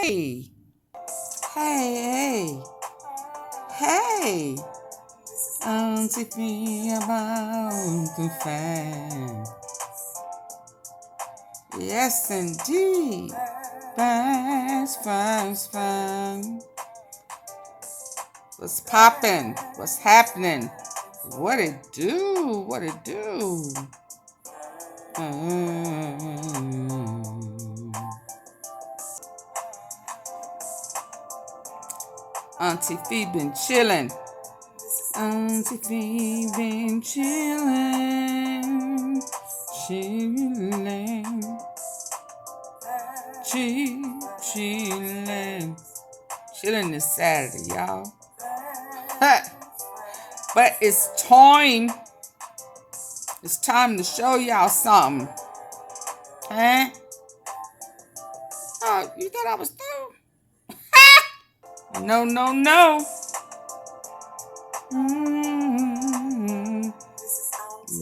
Hey, hey, hey, Auntie Fee about to find. Yes, indeed. Fast. What's poppin'? What's happening? What it do? What it do? Auntie Fee been chillin'. Auntie Fee been chillin'. Chillin' this Saturday, y'all. But it's time. It's time to show y'all something. Huh? Oh, you thought I was through? No.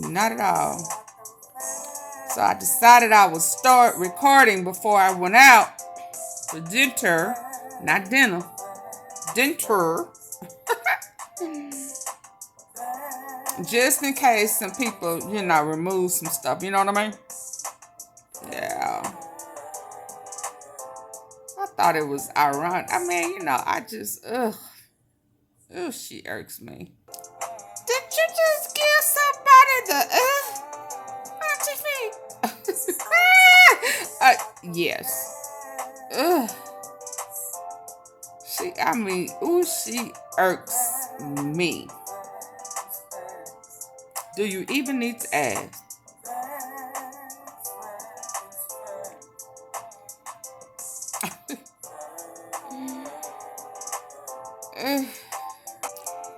Not at all. So I decided I would start recording before I went out for dinner. Not dinner. Dinner. Just in case some people, remove some stuff. You know what I mean? Yeah. I thought it was ironic. I mean, I just, she irks me. Did you just give somebody the, Auntie Fee? Yes. She irks me. Do you even need to ask?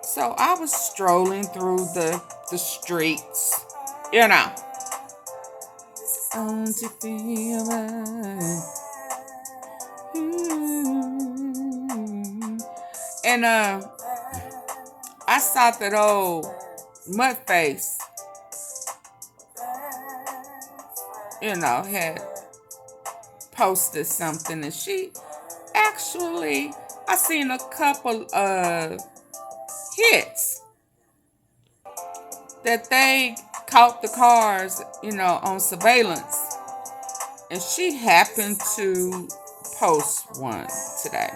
So I was strolling through the streets, Auntie Fee, and I saw that old mud face, had posted something, and she actually, I seen a couple of hits that they caught the cars, on surveillance, and she happened to post one today.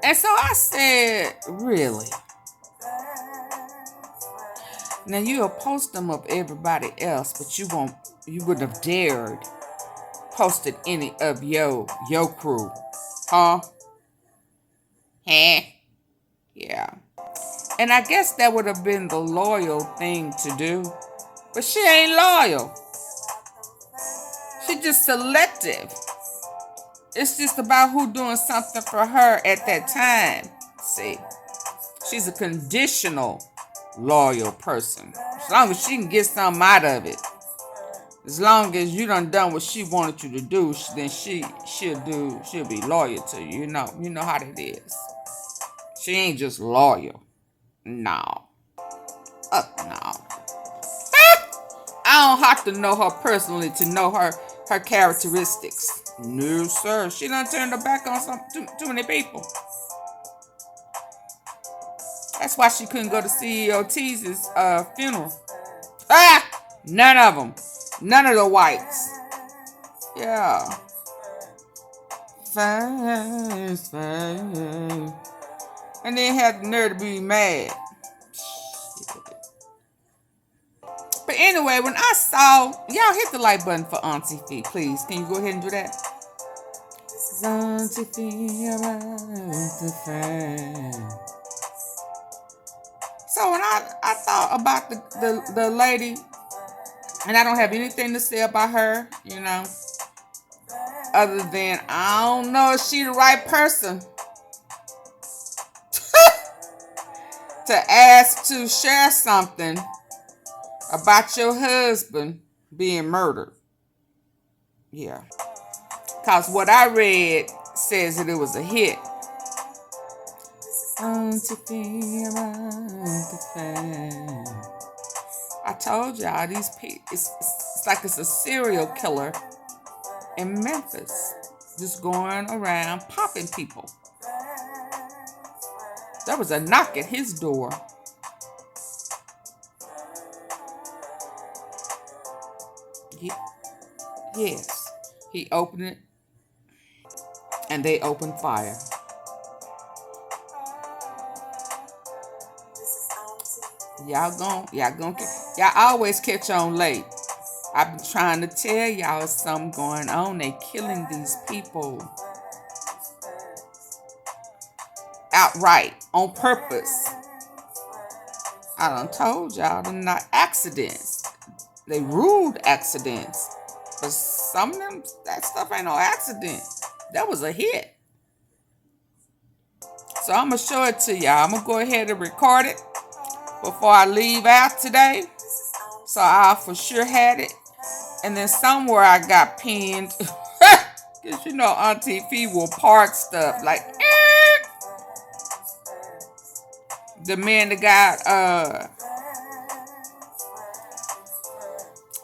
And so I said, really? Now you'll post them of everybody else, but you wouldn't have dared posted any of your crew, huh? Yeah. And I guess that would have been the loyal thing to do, but she ain't loyal. She just selective. It's just about who doing something for her at that time. See, she's a conditional loyal person. As long as she can get something out of it. As long as you done what she wanted you to do, then she'll be loyal to you. You know how that is. She ain't just loyal. No. No. I don't have to know her personally to know her characteristics. No, sir. She done turned her back on too many people. That's why she couldn't go to CEOTEEZY's funeral. None of them. None of the whites. Yeah. Fast. And then had the nerve to be mad. But anyway, when I saw, y'all hit the like button for Auntie Fee, please. Can you go ahead and do that? This is Auntie Fee about to find. So when I thought about the lady, and I don't have anything to say about her, other than I don't know if she the right person to ask to share something about your husband being murdered. Yeah. Because what I read says that it was a hit. Auntie Fee about to find. I told y'all these people, it's like it's a serial killer in Memphis, just going around popping people. There was a knock at his door. Yes, he opened it, and they opened fire. Y'all always catch on late. I've been trying to tell y'all something going on. They killing these people outright on purpose. I done told y'all they're not accidents. They ruled accidents. But some of them, that stuff ain't no accident. That was a hit. So I'm going to show it to y'all. I'm going to go ahead and record it before I leave out today. So I for sure had it. And then somewhere I got pinned. Because you know Auntie Fee will part stuff like the man that got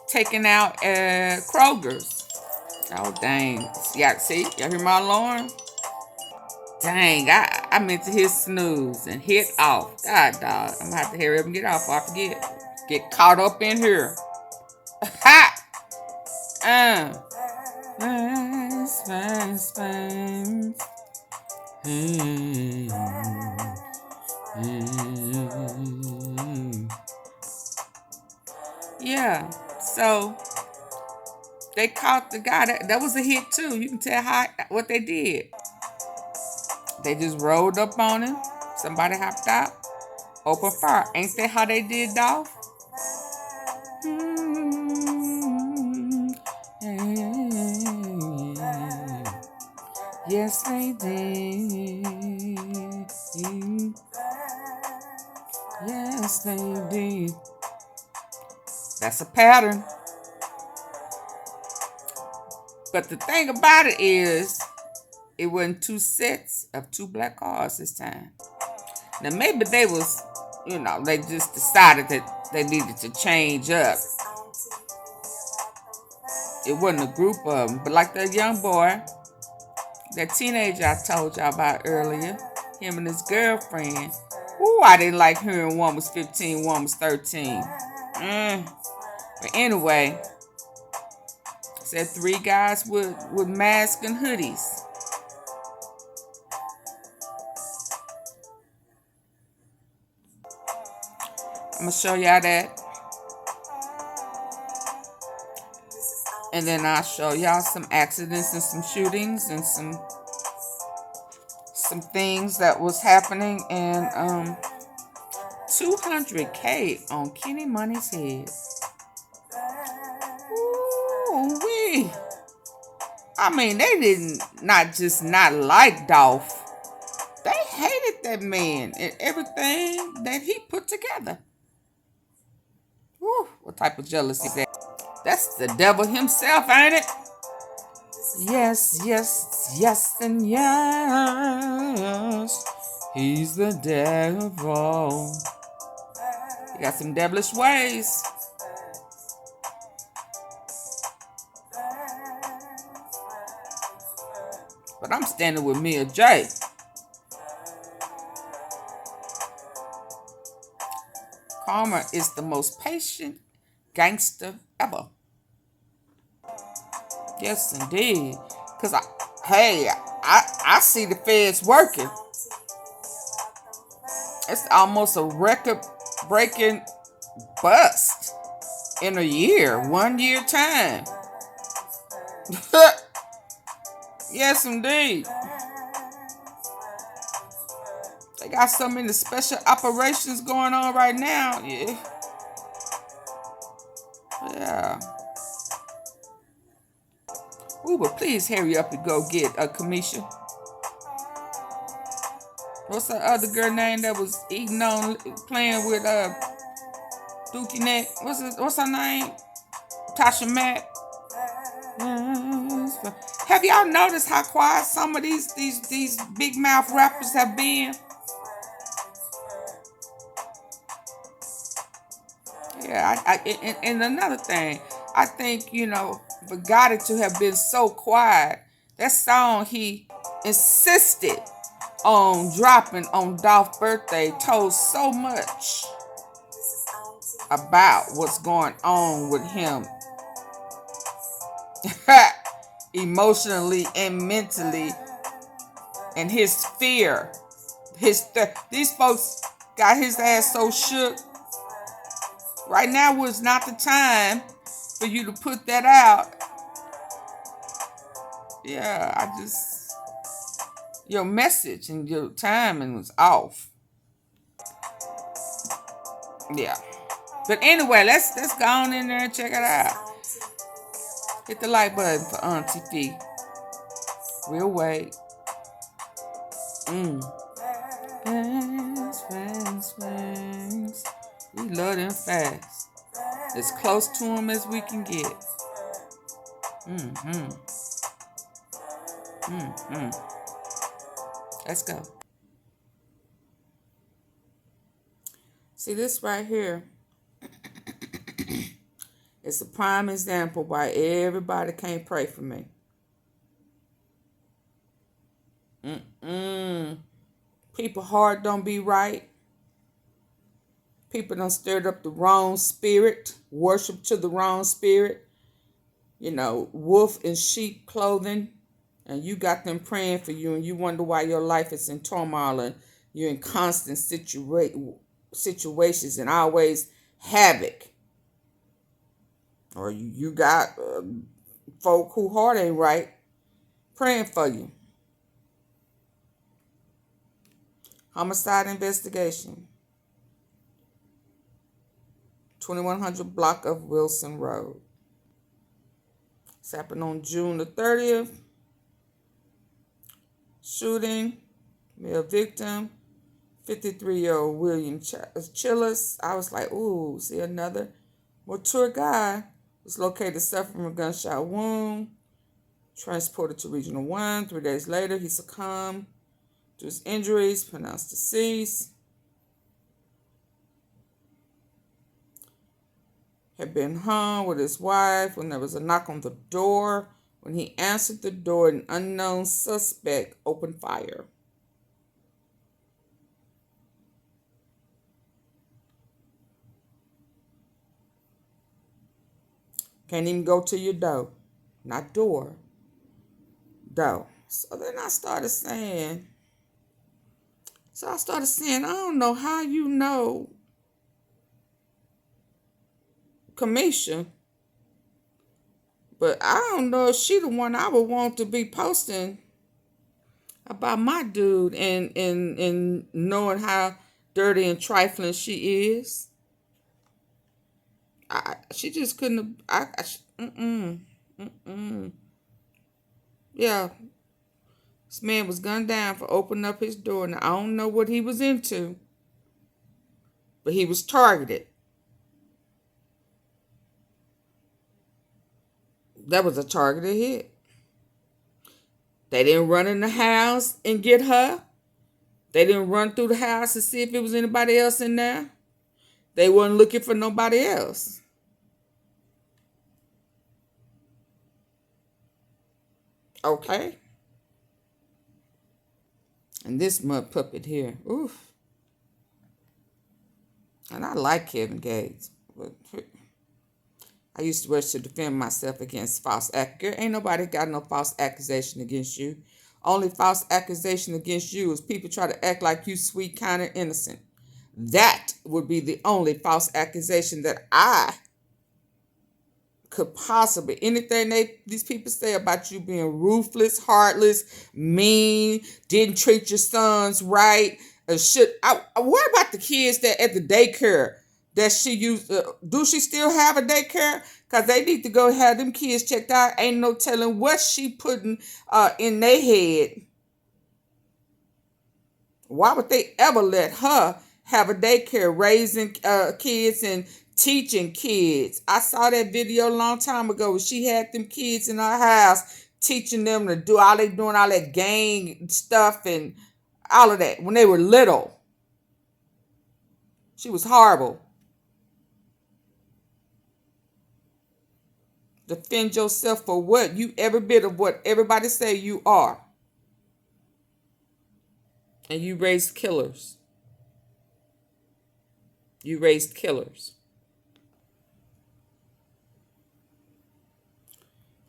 taken out at Kroger's. Oh dang. Yeah, see? Y'all hear my alarm? Dang, I meant to hit snooze and hit off. God dog. I'm gonna have to hurry up and get off before I forget. Get caught up in here. Ha! Yeah, so they caught the guy. That was a hit too. You can tell what they did. They just rolled up on him. Somebody hopped out. Open fire. Ain't that how they did, Dolph? Yes, they did. Yes, they did. That's a pattern. But the thing about it is, it wasn't two sets of two black cars this time. Now, maybe they was, they just decided that they needed to change up. It wasn't a group of them. But like that young boy, that teenager I told y'all about earlier, him and his girlfriend. Ooh, I didn't like hearing one was 15, one was 13. But anyway, said 3 guys with masks and hoodies. I'm going to show y'all that. And then I'll show y'all some accidents and some shootings and some things that was happening. And 200K on KENNYMUNEY's head. Ooh-wee. I mean, they did not just not like Dolph. They hated that man and everything that he put together. Woo, what type of jealousy is that? That's the devil himself, ain't it? Yes, yes, yes, and yes. He's the devil. He got some devilish ways. But I'm standing with Mia J. Karma is the most patient gangster ever. Yes, indeed. Because, I see the feds working. It's almost a record-breaking bust in a year, 1 year time. Yes, indeed. They got so many special operations going on right now. Yeah. Ooh, but please hurry up and go get KIMICIA. What's that other girl name that was eating on, playing with Dookie Neck? What's her name? Tasha Mack. Have y'all noticed how quiet some of these big mouth rappers have been? Yeah, and another thing, I think, you know, for Gotti to have been so quiet, that song he insisted on dropping on Dolph's birthday told so much about what's going on with him emotionally and mentally, and his fear. These folks got his ass so shook. Right now was not the time for you to put that out. Yeah, your message and your timing was off. Yeah. But anyway, let's go on in there and check it out. Hit the like button for Auntie Fee. We'll wait. Swings. We love them fast. As close to them as we can get. Let's go. See, this right here is a prime example why everybody can't pray for me. People heart don't be right. People done stirred up the wrong spirit, worship to the wrong spirit. You know, wolf in sheep clothing, and you got them praying for you, and you wonder why your life is in turmoil and you're in constant situations and always havoc. Or you got folk who heart ain't right praying for you. Homicide Investigation. 2100 block of Wilson Road. This happened on June the 30th. Shooting, male victim, 53-year-old William Chillis. I was like, ooh, see another mature guy was located suffering from a gunshot wound. Transported to Regional 1. 3 days later, he succumbed to his injuries, pronounced deceased. Had been home with his wife when there was a knock on the door. When he answered the door, an unknown suspect opened fire. Can't even go to your door. Not door. Door. So then I started saying, I don't know how you know Kamisha, but I don't know if she the one I would want to be posting about my dude and knowing how dirty and trifling she is. She just couldn't have, Yeah. This man was gunned down for opening up his door. Now, I don't know what he was into, but he was targeted. That was a targeted hit. They didn't run in the house and get her. They didn't run through the house to see if it was anybody else in there. They weren't looking for nobody else. Okay. And this mud puppet here. Oof. And I like Kevin Gates. But I used to rush to defend myself against false accusation. Ain't nobody got no false accusation against you. Only false accusation against you is people try to act like you sweet, kind, and innocent. That would be the only false accusation that I could possibly. Anything these people say about you being ruthless, heartless, mean, didn't treat your sons right, what about the kids that at the daycare that she used? Do she still have a daycare? Because they need to go have them kids checked out. Ain't no telling what she putting in their head. Why would they ever let her have a daycare raising kids and teaching kids? I saw that video a long time ago where she had them kids in her house teaching them to do all that gang stuff and all of that when they were little. She was horrible. Defend yourself for what? You every bit of what everybody say you are. And you raised killers. You raised killers.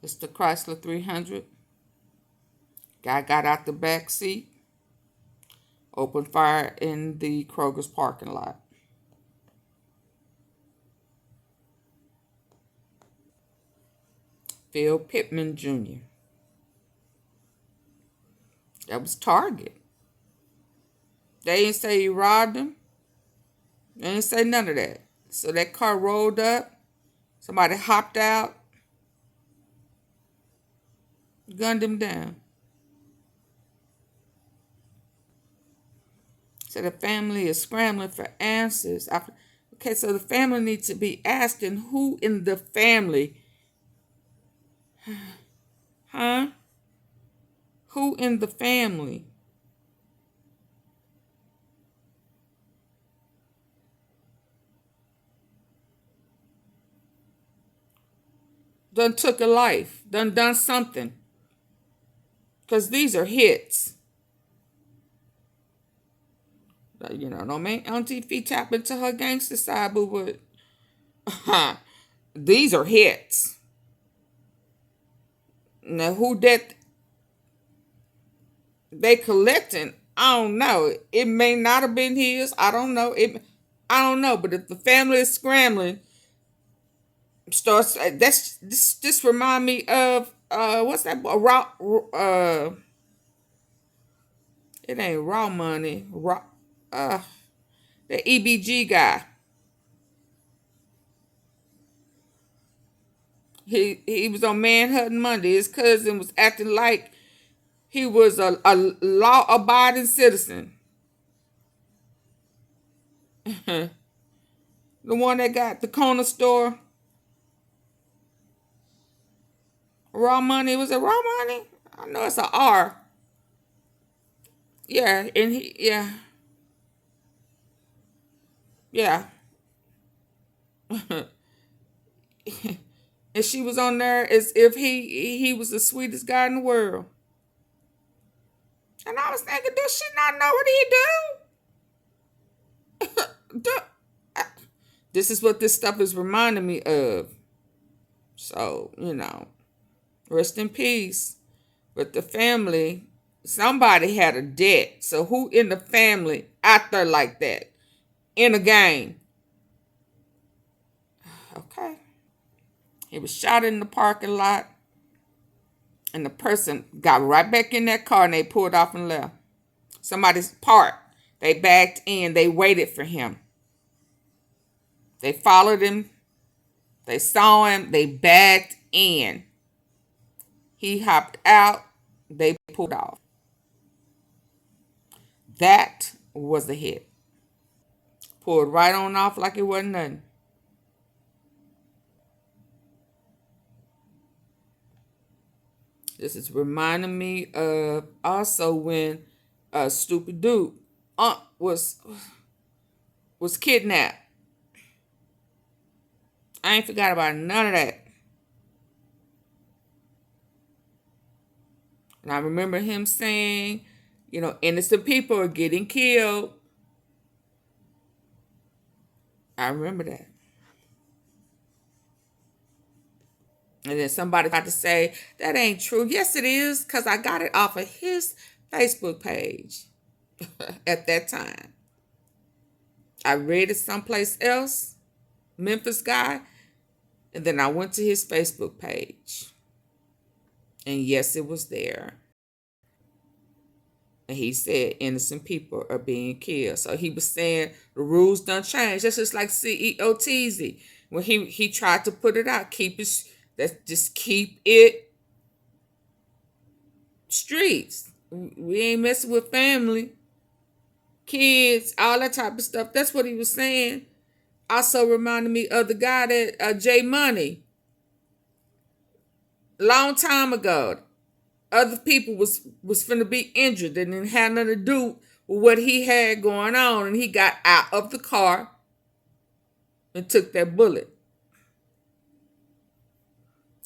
It's the Chrysler 300. Guy got out the back seat. Opened fire in the Kroger's parking lot. Phil Pittman Jr. That was Target. They didn't say he robbed him. They didn't say none of that. So that car rolled up. Somebody hopped out. Gunned him down. So the family is scrambling for answers. Okay, so the family needs to be asking who in the family, huh? Who in the family? Done took a life, done something. Because these are hits. You know, don't make Auntie Fee tap into her gangster side, boo, but these are hits. Now, who that they collecting, I don't know. It may not have been his. I don't know. I don't know. But if the family is scrambling, starts this remind me of what's that? It ain't Raw Money. The EBG guy. He was on Manhattan Monday. His cousin was acting like he was a law-abiding citizen. The one that got the corner store. Raw Money. Was it Raw Money? I know it's a R. Yeah, and yeah. And she was on there as if he was the sweetest guy in the world. And I was thinking, does she not know what he do? This is what this stuff is reminding me of. So, you know, rest in peace. But the family, somebody had a debt. So who in the family out there like that? In a game? Okay. He was shot in the parking lot. And the person got right back in that car and they pulled off and left. Somebody's parked. They backed in. They waited for him. They followed him. They saw him. They backed in. He hopped out. They pulled off. That was a hit. Pulled right on off like it wasn't nothing. This is reminding me of also when STUPIDDUKE was kidnapped. I ain't forgot about none of that. And I remember him saying, you know, innocent people are getting killed. I remember that. And then somebody tried to say, that ain't true. Yes, it is, because I got it off of his Facebook page at that time. I read it someplace else, Memphis guy, and then I went to his Facebook page. And yes, it was there. And he said innocent people are being killed. So he was saying the rules done changed. That's just like CEOTEEZY. When he tried to put it out, just keep it streets. We ain't messing with family, kids, all that type of stuff. That's what he was saying. Also reminded me of the guy that J Money. Long time ago, other people was finna be injured and didn't have nothing to do with what he had going on, and he got out of the car and took that bullet.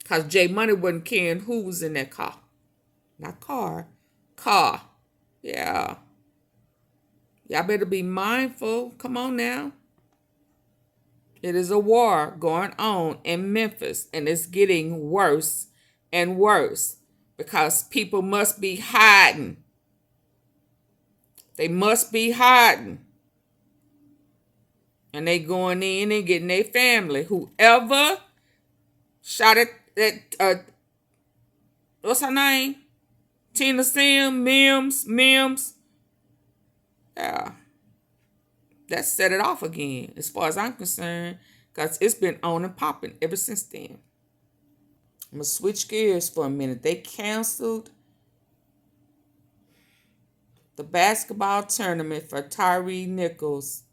Because J Money wasn't caring who was in that car. Not car. Car. Yeah. Y'all better be mindful. Come on now. It is a war going on in Memphis, and it's getting worse and worse because people must be hiding. They must be hiding. And they going in and getting their family. Whoever shot at that, what's her name? Tina Sim, Mims. Yeah. That set it off again, as far as I'm concerned, because it's been on and popping ever since then. I'm going to switch gears for a minute. They canceled the basketball tournament for TYRENICHOLS.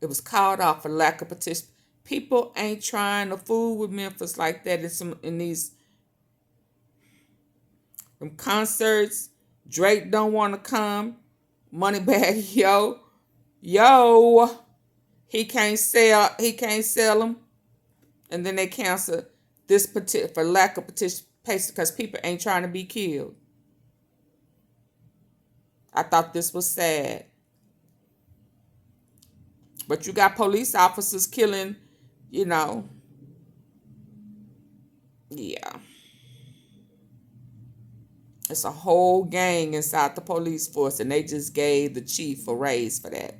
It was called off for lack of participation. People ain't trying to fool with Memphis like that in these concerts. Drake don't want to come. MoneybaggyO, he can't sell them. And then they cancel this for lack of participation because people ain't trying to be killed. I thought this was sad. But you got police officers killing, yeah. It's a whole gang inside the police force, and they just gave the chief a raise for that.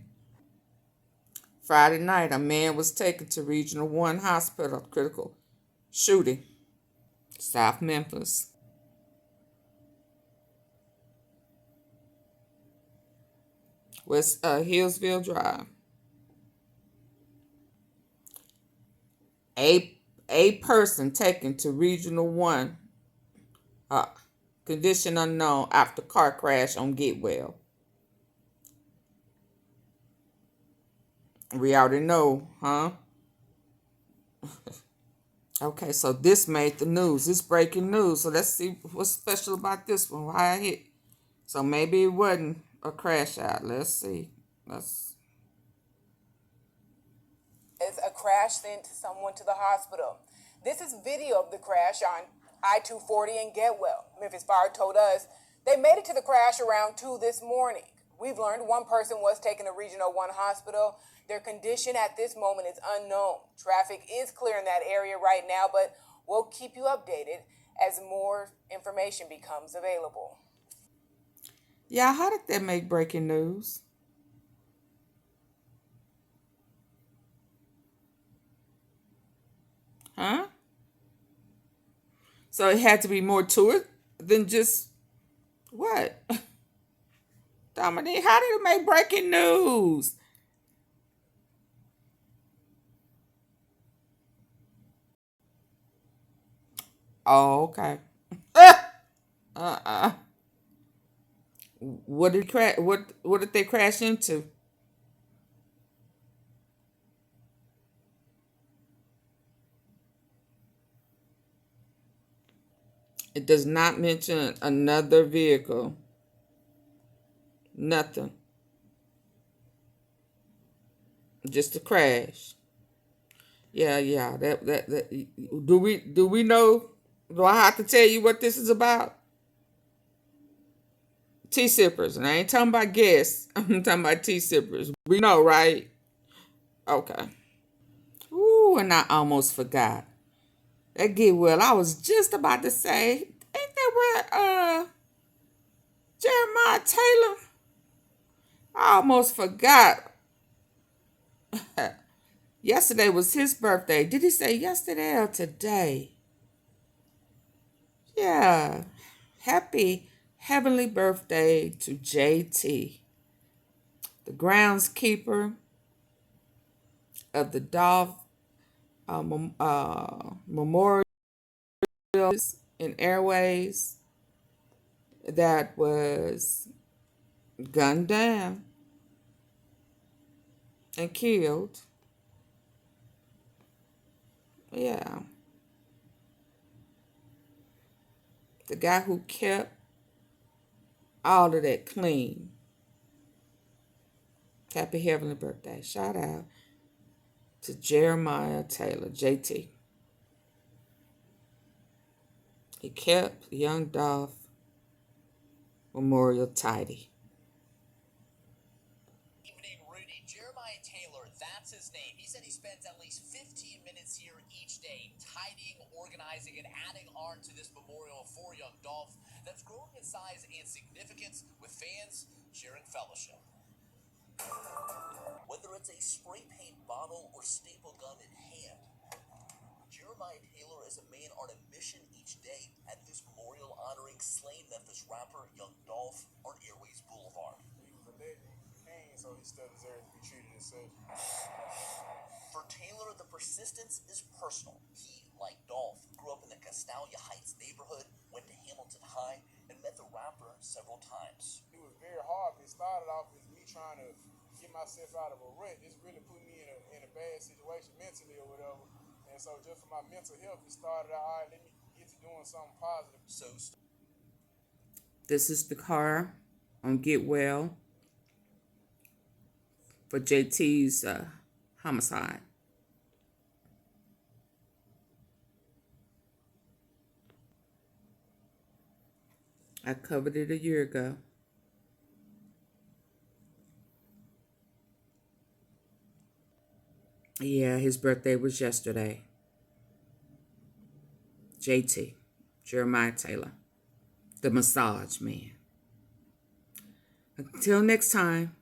Friday night, a man was taken to Regional 1 Hospital, critical shooting, South Memphis. West Hillsville Drive. A person taken to Regional 1, condition unknown, after car crash on Getwell. We already know, huh? Okay, so this made the news. It's breaking news. So let's see what's special about this one. Why I hit. So maybe it wasn't a crash out. Let's see. As a crash sent someone to the hospital. This is video of the crash on I-240 in Getwell. Memphis Fire told us they made it to the crash around 2 this morning. We've learned one person was taken to Regional 1 Hospital. Their condition at this moment is unknown. Traffic is clear in that area right now, but we'll keep you updated as more information becomes available. Yeah, how did that make breaking news? Huh? So it had to be more to it than just what? Dominique, how did it make breaking news? Oh, okay. What did they crash into? It does not mention another vehicle. Nothing. Just a crash. Yeah. That. Do we know? Do I have to tell you what this is about? Tea sippers, and I ain't talking about guests. I'm talking about tea sippers. We know, right? Okay. Ooh, and I almost forgot. That get well. I was just about to say, ain't that where Jeremiah Taylor? I almost forgot. Yesterday was his birthday. Did he say yesterday or today? Yeah. Happy heavenly birthday to JT, the groundskeeper of the Dolph Memorial and Airways that was gunned down and killed. Yeah. The guy who kept all of that clean. Happy heavenly birthday. Shout out to Jeremiah Taylor, JT. He kept Young Dolph Memorial tidy. Evening, Rudy. Jeremiah Taylor, that's his name. He said he spends at least 15 minutes here each day, tidying, organizing, and adding art to this memorial for Young Dolph that's growing in size and significance with fans sharing fellowship. Whether it's a spray paint bottle or staple gun in hand, Jeremiah Taylor is a man on a mission each day at this memorial honoring slain Memphis rapper Young Dolph on Airways Boulevard. He was a legend, king, so he still deserves to be treated as such. For Taylor, the persistence is personal. He, like Dolph, grew up in the Castalia Heights neighborhood, went to Hamilton High, and met the rapper several times. It was very hard, but it started off as me trying to get myself out of a rut. This really put me in a bad situation mentally or whatever. And so just for my mental health, it started out, all right, let me get to doing something positive. So This is the car on Get Well for JT's homicide. I covered it a year ago. Yeah, his birthday was yesterday. JT, Jeremiah Taylor, the massage man. Until next time.